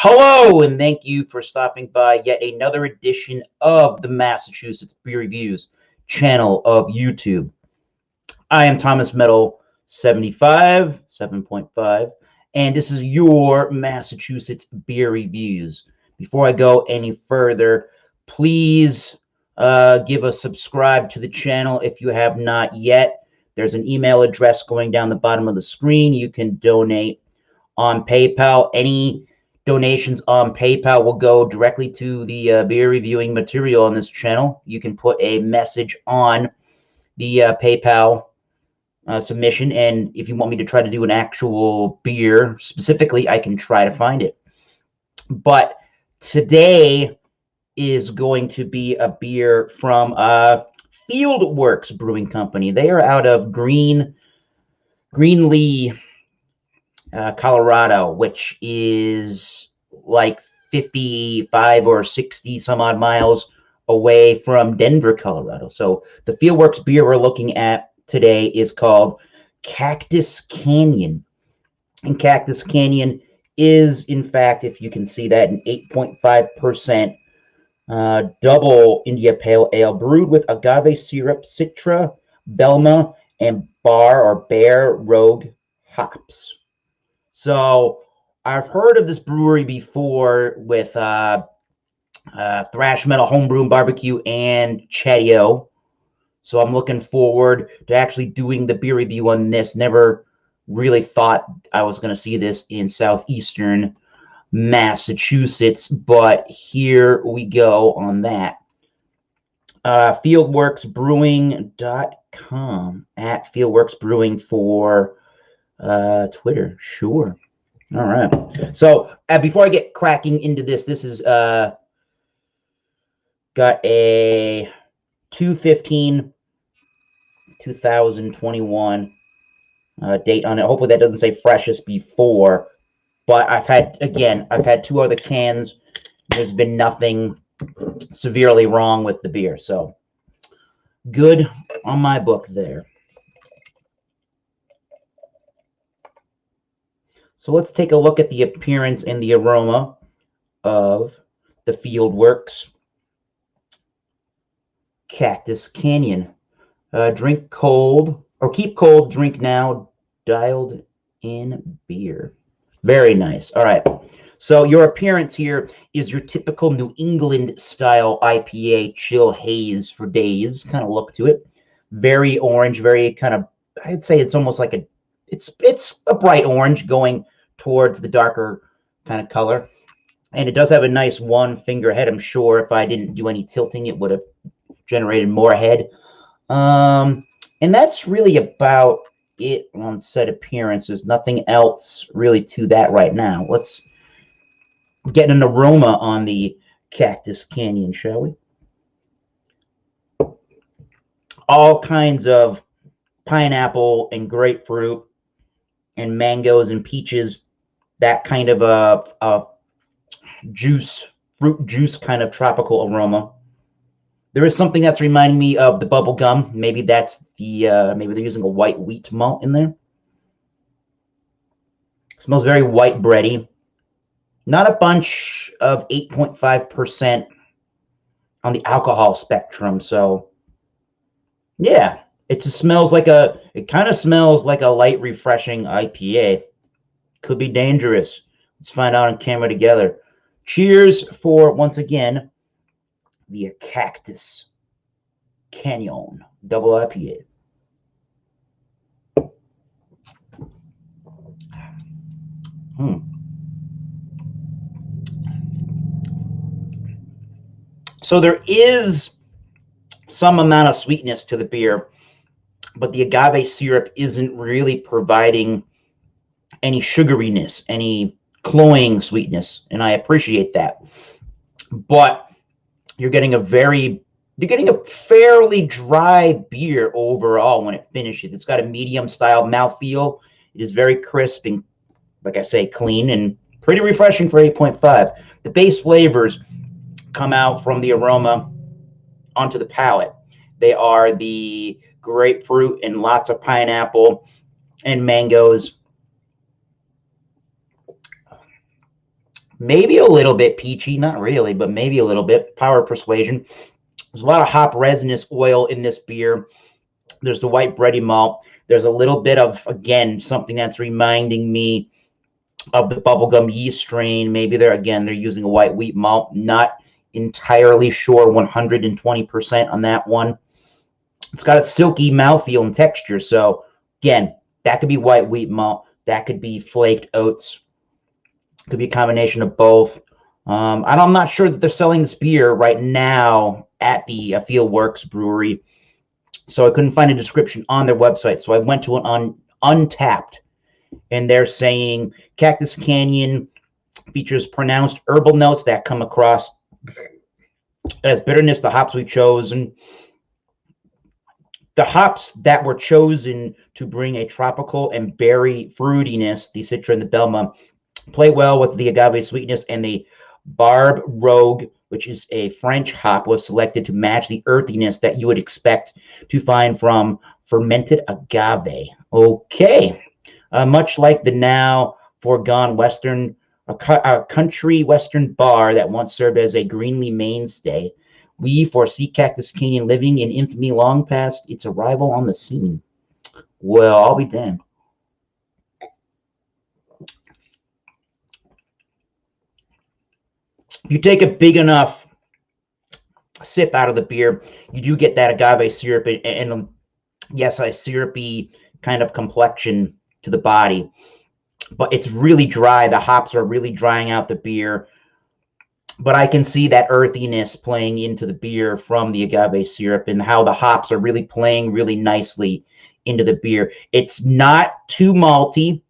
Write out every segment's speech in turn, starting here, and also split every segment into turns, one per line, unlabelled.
Hello, and thank you for stopping by yet another edition of the Massachusetts Beer Reviews channel of YouTube. I am Thomas Metal 75, 7.5, and this is your Massachusetts Beer Reviews. Before I go any further, please give a subscribe to the channel if you have not yet. There's an email address going down the bottom of the screen. You can donate on PayPal. Any donations on PayPal will go directly to the beer reviewing material on this channel. You can put a message on the PayPal submission, and if you want me to try to do an actual beer specifically, I can try to find it. But today is going to be a beer from Weldworks Brewing Company. They are out of Greenlee, Colorado, which is like 55 or 60 some odd miles away from Denver, Colorado. So the Weldworks beer we're looking at today is called Cactus Canyon. And Cactus Canyon is, in fact, if you can see that, an 8.5% double India Pale Ale brewed with agave syrup, Citra, Belma, and Bear Rogue hops. So I've heard of this brewery before with Thrash Metal Homebrew and Barbecue and Chatio. So I'm looking forward to actually doing the beer review on this. Never really thought I was going to see this in southeastern Massachusetts, but here we go on that. Fieldworksbrewing.com, at Fieldworks Brewing for Twitter. Sure. All right. So before I get cracking into this, this is got a 2/15/2021 date on it. Hopefully that doesn't say freshest before, but I've had two other cans. There's been nothing severely wrong with the beer, so good on my book there. So let's take a look at the appearance and the aroma of the Weldworks Cactus Canyon. Drink cold, or keep cold, drink now, dialed in beer. Very nice. All right. So your appearance here is your typical New England style IPA chill haze for days kind of look to it. Very orange, very kind of, I'd say it's almost like it's a bright orange going towards the darker kind of color. And it does have a nice one finger head. I'm sure if I didn't do any tilting, it would have generated more head. And that's really about it on set appearance. There's nothing else really to that right now. Let's get an aroma on the Cactus Canyon, shall we? All kinds of pineapple and grapefruit and mangoes and peaches, that kind of a fruit juice kind of tropical aroma. There is something that's reminding me of the bubble gum. Maybe that's the maybe they're using a white wheat malt in there. It smells very white bready. Not a bunch of 8.5% on the alcohol spectrum. So yeah, it kind of smells like a light, refreshing IPA. Could be dangerous. Let's find out on camera together. Cheers for, once again, the Cactus Canyon double IPA. So there is some amount of sweetness to the beer, but the agave syrup isn't really providing any sugariness, any cloying sweetness, and I appreciate that. But you're getting a fairly dry beer overall when it finishes. It's got a medium style mouthfeel. It is very crisp and, like I say, clean and pretty refreshing for 8.5. The base flavors come out from the aroma onto the palate. They are the grapefruit and lots of pineapple and mangoes. maybe a little bit peachy, not really, but maybe a little bit. Power of persuasion. There's a lot of hop resinous oil in this beer. There's the white bready malt. There's a little bit of, again, something that's reminding me of the bubblegum yeast strain. Maybe they're using a white wheat malt. Not entirely sure 120% on that one. It's got a silky mouthfeel and texture. So again, that could be white wheat malt. That could be flaked oats. Could be a combination of both. And I'm not sure that they're selling this beer right now at the Fieldworks brewery. So I couldn't find a description on their website. So I went to an Untapped, and they're saying Cactus Canyon features pronounced herbal notes that come across as bitterness. The hops we chose, and the hops that were chosen to bring a tropical and berry fruitiness, the Citra and the Belma, play well with the agave sweetness, and the Barbe Rogue, which is a French hop, was selected to match the earthiness that you would expect to find from fermented agave. Okay. Much like the now foregone Western, a country Western bar that once served as a greenly mainstay, we foresee Cactus Canyon living in infamy long past its arrival on the scene. Well, I'll be damned. If you take a big enough sip out of the beer, you do get that agave syrup and yes, a syrupy kind of complexion to the body. But it's really dry. The hops are really drying out the beer. But I can see that earthiness playing into the beer from the agave syrup and how the hops are really playing really nicely into the beer. It's not too malty.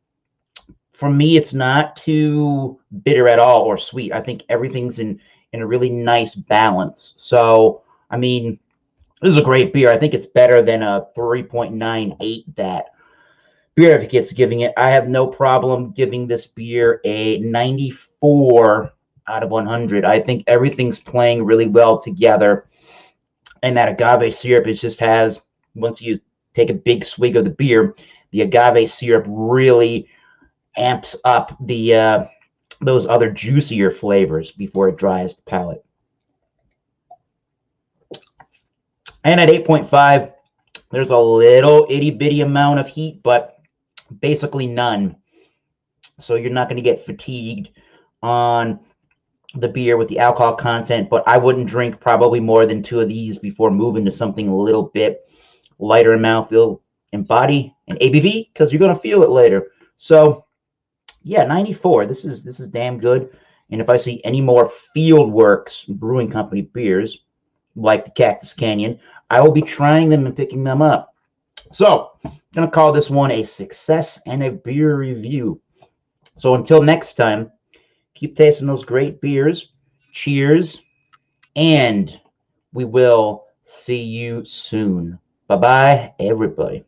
For me, it's not too bitter at all or sweet. I think everything's in a really nice balance. So, I mean, this is a great beer. I think it's better than a 3.98 that Beer Advocate's giving it. I have no problem giving this beer a 94 out of 100. I think everything's playing really well together. And that agave syrup, it just has, once you take a big swig of the beer, the agave syrup really amps up the those other juicier flavors before it dries the palate. And at 8.5, there's a little itty-bitty amount of heat, but basically none. So you're not going to get fatigued on the beer with the alcohol content, but I wouldn't drink probably more than 2 of these before moving to something a little bit lighter in mouthfeel and body and ABV, because you're going to feel it later. So yeah, 94. This is damn good. And if I see any more Fieldworks Brewing Company beers like the Cactus Canyon, I will be trying them and picking them up. So I'm going to call this one a success and a beer review. So until next time, keep tasting those great beers. Cheers. And we will see you soon. Bye-bye, everybody.